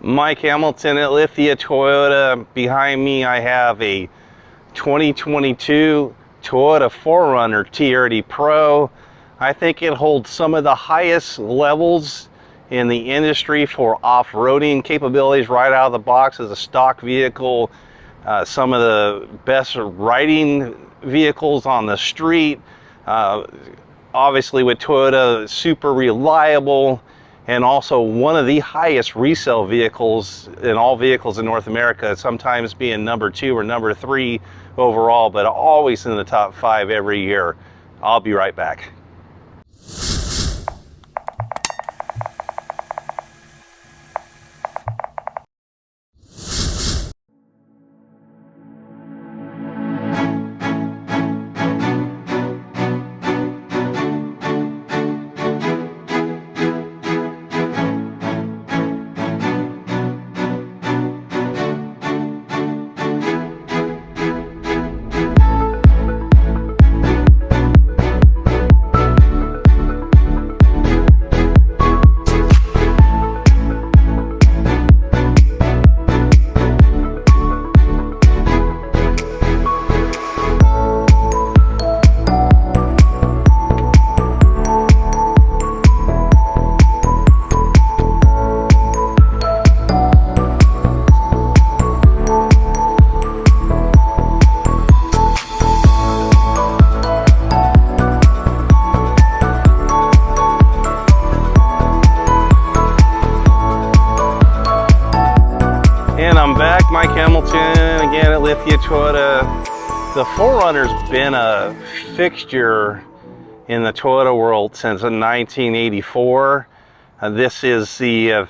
Mike Hamilton at Lithia Toyota. Behind me I have a 2022 Toyota 4Runner TRD Pro. I think it holds some of the highest levels in the industry for off-roading capabilities right out of the box as a stock vehicle. Some of the best riding vehicles on the street. Obviously with Toyota, super reliable, and also one of the highest resale vehicles in all vehicles in North America, sometimes being number 2 or number 3 overall, but always in the top 5 every year. I'll be right back. And I'm back, Mike Hamilton, again at Lithia Toyota. The 4Runner's been a fixture in the Toyota world since 1984. This is the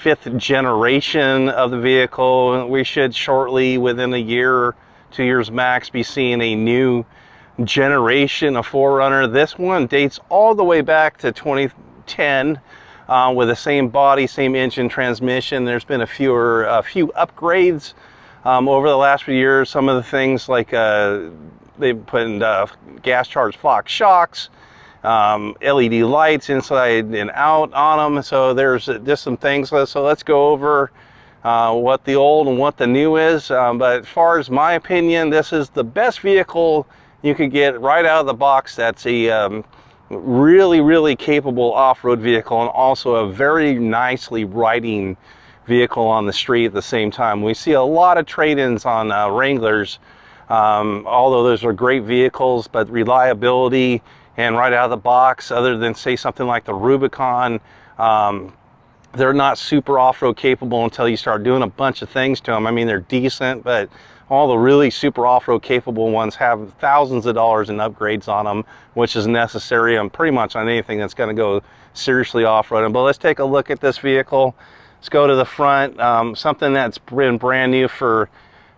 5th generation of the vehicle. We should shortly, within a year, 2 years max, be seeing a new generation of 4Runner. This one dates all the way back to 2010. With the same body, same engine, transmission. There's been a few upgrades over the last few years. Some of the things like they put in gas charged Fox shocks, LED lights inside and out on them. So there's just some things. So let's go over what the old and what the new is. But as far as my opinion, this is the best vehicle you could get right out of the box. That's a really capable off-road vehicle, and also a very nicely riding vehicle on the street at the same time. We see a lot of trade-ins on Wranglers, although those are great vehicles, but reliability and right out of the box, other than say something like the Rubicon, they're not super off-road capable until you start doing a bunch of things to them. I mean, they're decent, but all the really super off-road capable ones have thousands of dollars in upgrades on them, which is necessary on pretty much on anything that's going to go seriously off-roading. But let's take a look at this vehicle. Let's go to the front. Something that's been brand new for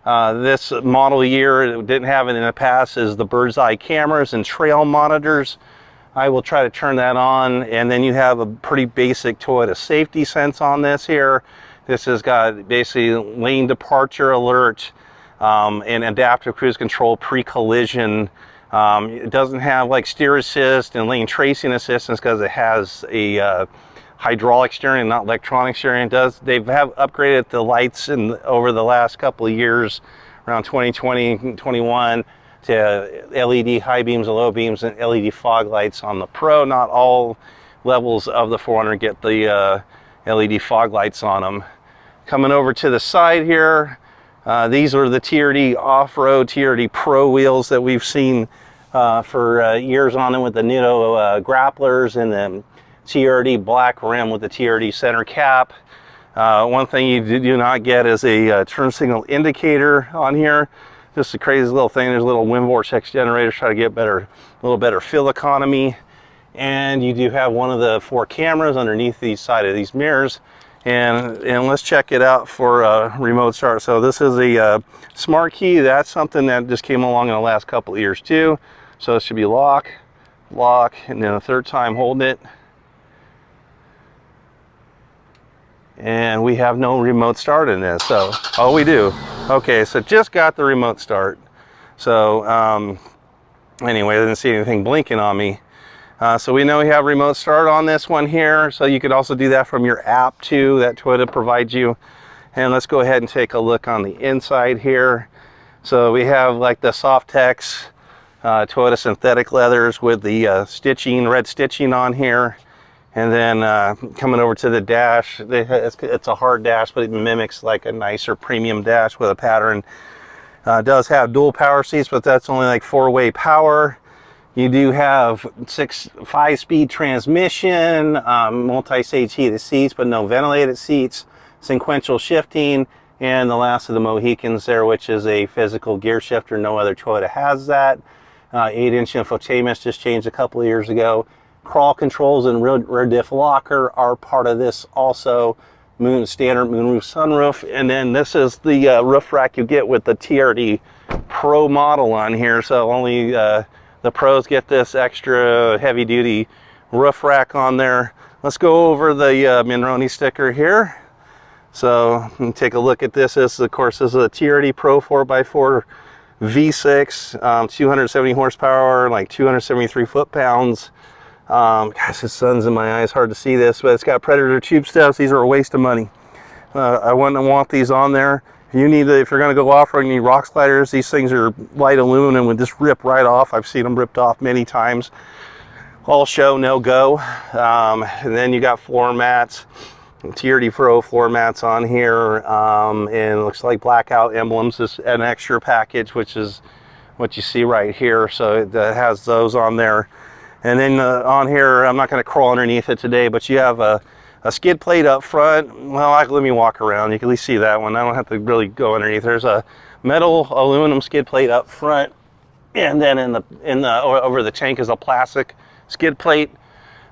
this model year, it didn't have it in the past, is the bird's eye cameras and trail monitors. I will try to turn that on, and then you have a pretty basic Toyota safety sense on this here. This has got basically lane departure alert, and adaptive cruise control pre-collision. It doesn't have like steer assist and lane tracing assistance because it has a hydraulic steering and not electronic steering. They've upgraded the lights over the last couple of years, around 2020, 21, to LED high beams and low beams and LED fog lights on the Pro. Not all levels of the 4Runner get the LED fog lights on them. Coming over to the side here, these are the TRD off-road TRD Pro wheels that we've seen for years on them, with the Nitto grapplers and the TRD black rim with the TRD center cap. One thing you do not get is a turn signal indicator on here. Just a crazy little thing. There's a little wind vortex generators, try to get a little better fuel economy. And you do have one of the 4 cameras underneath the side of these mirrors. And let's check it out for remote start. So this is a smart key. That's something that just came along in the last couple of years too. So it should be lock, and then a third time holding it. And we have no remote start in this. So, oh, we do. Okay, so just got the remote start. So anyway, I didn't see anything blinking on me. So we know we have remote start on this one here, so you could also do that from your app too that Toyota provides you. And let's go ahead and take a look on the inside here. So we have like the Softex Toyota synthetic leathers with the stitching, red stitching on here. And then coming over to the dash, it's a hard dash, but it mimics like a nicer premium dash with a pattern. It does have dual power seats, but that's only like 4-way power. You do have 5-speed transmission, multi-stage heated seats, but no ventilated seats, sequential shifting, and the last of the Mohicans there, which is a physical gear shifter. No other Toyota has that. 8-inch infotainment just changed a couple of years ago. Crawl controls and rear diff locker are part of this also. Standard moonroof sunroof, and then this is the roof rack you get with the TRD Pro model on here. So only the pros get this extra heavy duty roof rack on there. Let's go over the Monroney sticker here. So take a look at this. This of course is a TRD Pro 4x4 V6, 270 horsepower, like 273 foot-pounds. Gosh, the sun's in my eyes, hard to see this, but it's got Predator tube steps. These are a waste of money. I wouldn't want these on there. You need, if you're going to go off-road, you need rock sliders. These things are light aluminum, would just rip right off. I've seen them ripped off many times. All show, no go. And then you got floor mats, TRD Pro floor mats on here, and it looks like blackout emblems. This is an extra package, which is what you see right here. So it has those on there. And then on here, I'm not going to crawl underneath it today, but you have a skid plate up front. Well, let me walk around. You can at least see that one. I don't have to really go underneath. There's a metal aluminum skid plate up front, and then over the tank is a plastic skid plate.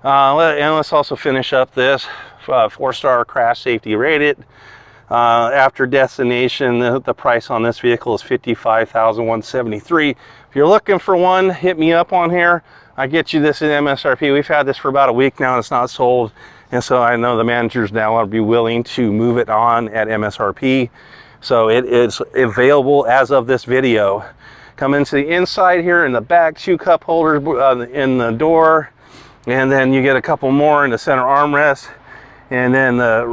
And let's also finish up this 4-star crash safety rated. After destination, the price on this vehicle is $55,173. If you're looking for one, hit me up on here. I get you this in MSRP. We've had this for about a week now and it's not sold. And so I know the managers now will be willing to move it on at MSRP. So it is available as of this video. Come into the inside here in the back, 2 cup holders in the door. And then you get a couple more in the center armrest. And then the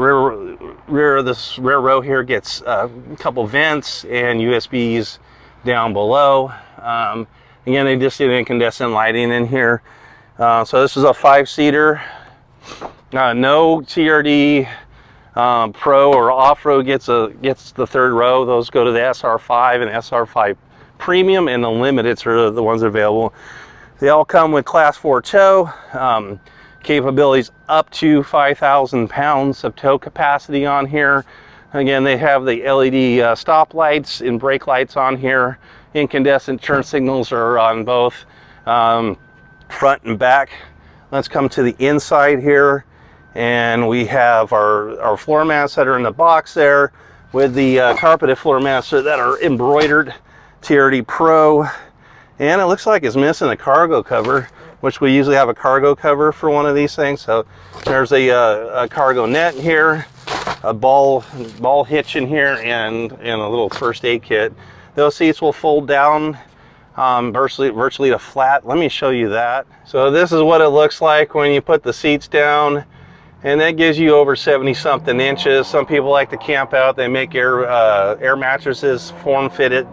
rear of this rear row here gets a couple vents and USBs down below. Again, they just did incandescent lighting in here. So this is a 5-seater. No TRD Pro or off-road gets the 3rd row. Those go to the SR5 and SR5 Premium, and the Limiteds are the ones available. They all come with Class 4 tow. Capabilities up to 5,000 pounds of tow capacity on here. Again, they have the LED stop lights and brake lights on here. Incandescent turn signals are on both front and back. Let's come to the inside here, and we have our floor mats that are in the box there with the carpeted floor mats that are embroidered TRD Pro. And it looks like it's missing a cargo cover, which we usually have a cargo cover for one of these things. So there's a cargo net here, a ball hitch in here, and a little first aid kit. Those seats will fold down virtually to flat. Let me show you that. So this is what it looks like when you put the seats down, and that gives you over 70-something inches. Some people like to camp out. They make air mattresses form-fitted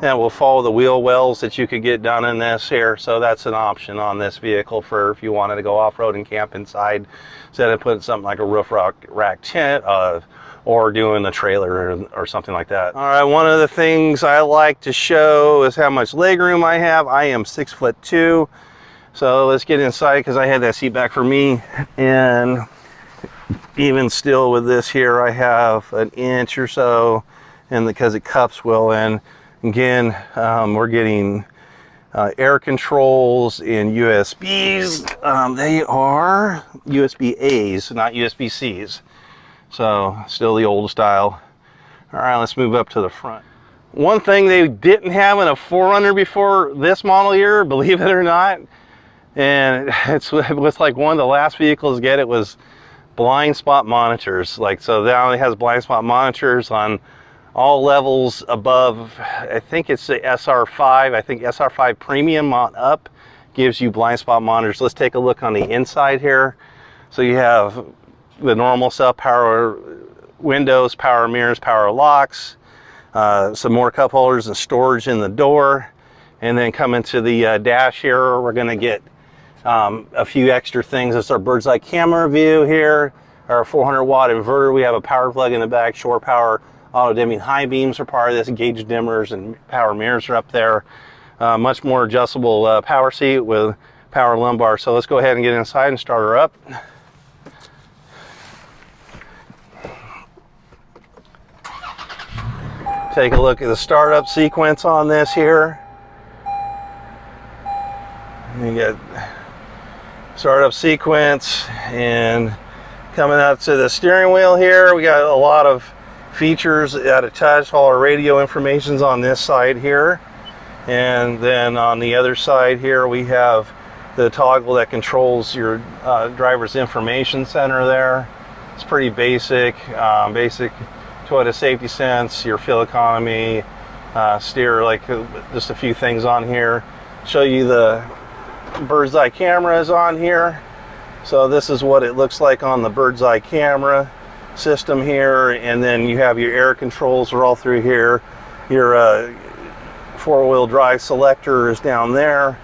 that will follow the wheel wells that you could get done in this here. So that's an option on this vehicle for if you wanted to go off-road and camp inside, instead of putting something like a roof rack tent or doing a trailer or something like that. All right, one of the things I like to show is how much leg room I have. I am 6'2", so let's get inside because I had that seat back for me. And even still with this here, I have an inch or so, and because it cups well in. Again, we're getting air controls and USBs. They are USB-A's, not USB-C's. So still the old style. All right, let's move up to the front. One thing they didn't have in a 4Runner before this model year, believe it or not, and it was like one of the last vehicles to get it, was blind spot monitors. Like, so now it has blind spot monitors on all levels above, I think it's the SR5, I think SR5 Premium on up gives you blind spot monitors. Let's take a look on the inside here. So you have the normal stuff: power windows, power mirrors, power locks, some more cup holders and storage in the door. And then coming to the dash here, we're going to get a few extra things. It's our bird's eye camera view here, our 400 watt inverter. We have a power plug in the back, shore power, auto dimming high beams are part of this, gauge dimmers and power mirrors are up there. Much more adjustable power seat with power lumbar. So let's go ahead and get inside and start her up. Take a look at the startup sequence on this here. You get startup sequence, and coming up to the steering wheel here, we got a lot of features at a touch. All our radio information's on this side here, and then on the other side here we have the toggle that controls your driver's information center there. It's pretty basic. Basic Toyota safety sense, your fuel economy, steer, like just a few things on here. Show you the bird's eye cameras on here. So this is what it looks like on the bird's eye camera system here, and then you have your air controls are all through here. Your four-wheel drive selector is down there,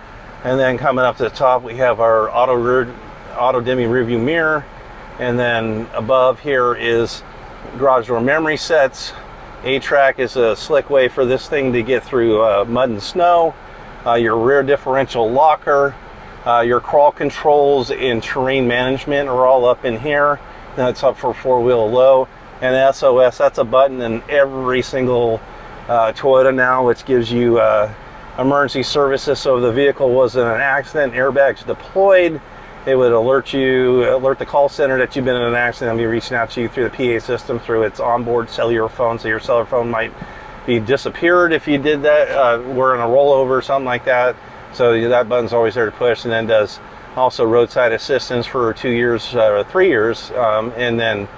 and then coming up to the top we have our auto dimming rearview mirror, and then above here is garage door memory sets. A-track is a slick way for this thing to get through mud and snow. Your rear differential locker, your crawl controls and terrain management are all up in here. That's up for four-wheel low. And SOS, that's a button in every single Toyota now, which gives you emergency services. So if the vehicle was in an accident, airbags deployed, it would alert the call center that you've been in an accident and be reaching out to you through the PA system through its onboard cellular phone. So your cellular phone might be disappeared if you did that, we're in a rollover or something like that. So that button's always there to push, and then does also roadside assistance for 2 years or 3 years, and then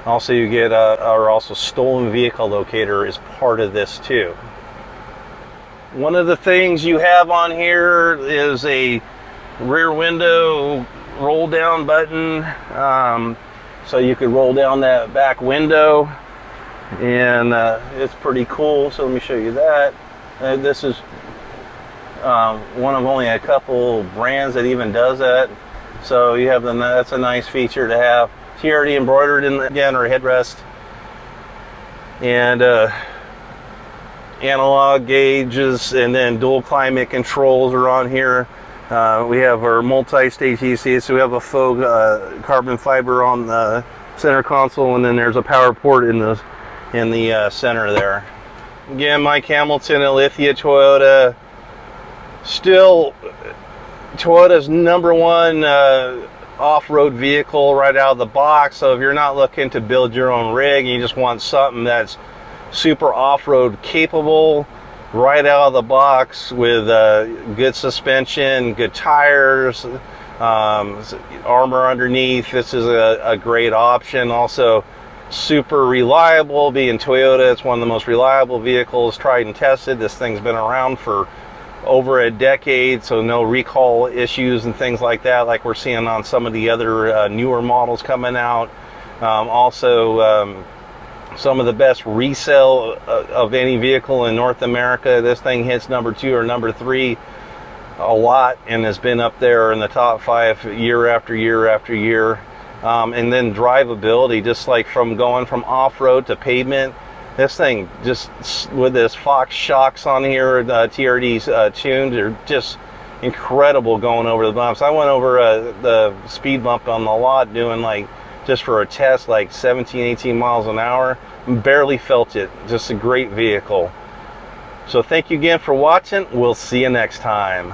also you get or also stolen vehicle locator is part of this too. One of the things you have on here is a rear window roll down button, so you could roll down that back window, and it's pretty cool. So let me show you that. This is one of only a couple brands that even does that. So you have that's a nice feature to have. TRD embroidered in again, our headrest, and analog gauges, and then dual climate controls are on here. We have our multi-stage ECU, so we have a faux carbon fiber on the center console, and then there's a power port in the center there. Again, Mike Hamilton at Lithia Toyota. Still Toyota's #1 off-road vehicle right out of the box. So if you're not looking to build your own rig and you just want something that's super off-road capable, right out of the box with good suspension, good tires, armor underneath, this is a great option. Also super reliable. Being Toyota, it's one of the most reliable vehicles, tried and tested. This thing's been around for over a decade, so no recall issues and things like that like we're seeing on some of the other newer models coming out. Also some of the best resale of any vehicle in North America. This thing hits #2 or #3 a lot, and has been up there in the top 5 year after year after year. And then drivability, just like from going from off-road to pavement, this thing just with this Fox shocks on here, TRD's tuned, are just incredible going over the bumps. I went over the speed bump on the lot doing like, just for a test, like 17, 18 miles an hour. Barely felt it. Just a great vehicle. So thank you again for watching. We'll see you next time.